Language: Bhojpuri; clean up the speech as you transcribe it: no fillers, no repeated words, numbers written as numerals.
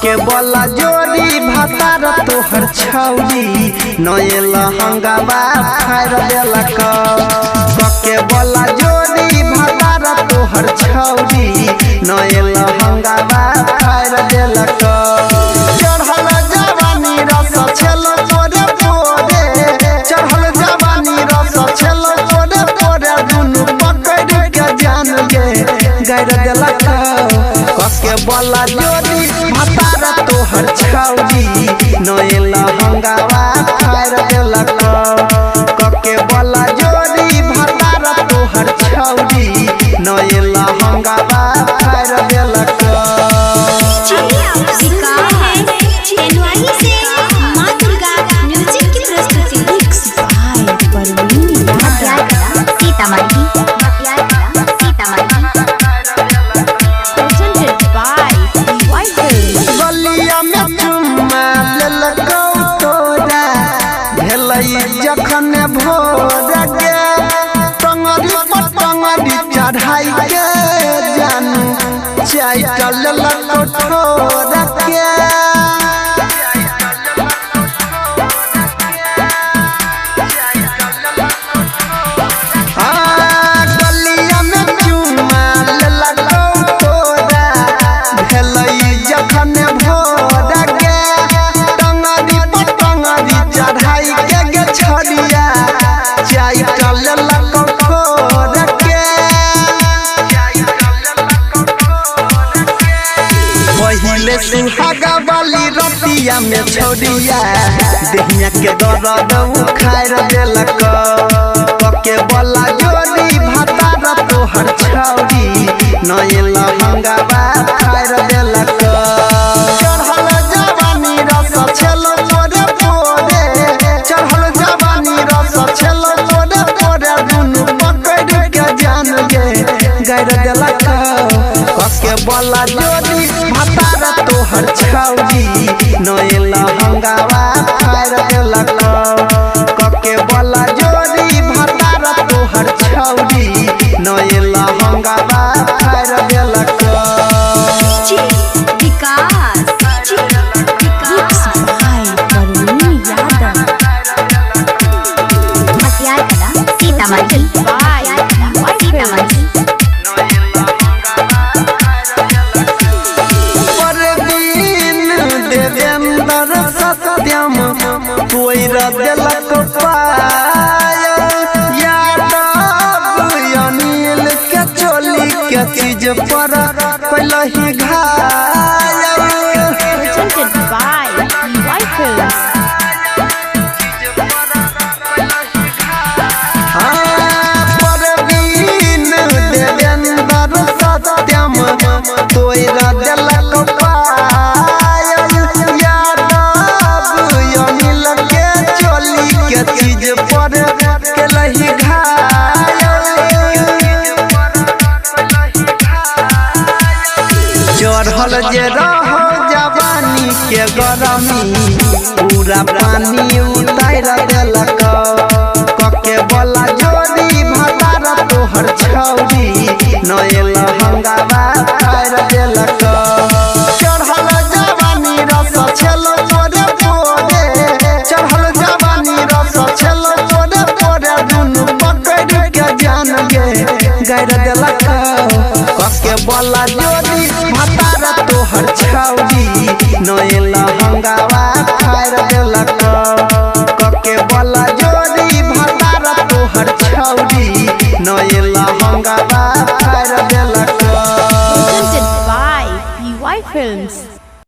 कके बोला जोड़ी भातार तोहर छौरी नए लहंगावा फाड़ देलक कके बोला जोड़ी भातार तोहर छौरी नए लहंगावा फाड़ देलक चढ़ल जवानी रस छेलो तोरे पोरे चढ़ल जवानी रस छेलो तोरे पोरे दुनु पकड़ के जान गे गैर देलक कके बोला जोड़ी भातार तोहर छौरी नए लहंगावा फाड़ देलक कके बोला जोड़ी भातार तोहर छौरी नए लहंगावा फाड़ देलक जखन भोर के टंगरी पर टंगरी चढ़ाई के जानू चाइटल लकोठोर के गलिया में चुमा लेलको तोरा भेलई जखन भोर के टंगरी पर टंगरी चढ़ाई के छड़िया चाइटल लकोठोर के पहिले सुहागा वाली रतिया में छोड़िया देहिया के दर्द उखाड़ देलक कके बोला जोड़ी भातार तोहर छौरी नए लहंगावा फाड़ देलक चढ़ल जवानी रस छेलो तोरे पोरे चढ़ल जवानी रस छेलो तोरे पोरे दुनु पकड़ के जान गे गैर देलक कके बोला जोड़ी भातार तोहर छौरी नए लहंगावा फाड़ देलक कके बोला जोड़ी भातार तोहर छौरी नए लहंगावा फाड़ देलक सत्यम कोई देलक पायल यादव अनिल के चोली के चीज पर पहलही घायल परवीन देवेंद्र सत्यम कोई देलक चीज पर केलही चढ़ल जे रहो जवानी के गरमी पूरा पानी उतार देलक कके बोला जोड़ी भातार तोहर छौरी नए लहंगावा फाड़ देलक चढ़ल जवानी रस छेलो तोरे पोरे चढ़ल जवानी रस छेलो तोरे पोरे दुनु पकड़ के जान गे गैर देलक कके बोला जोड़ी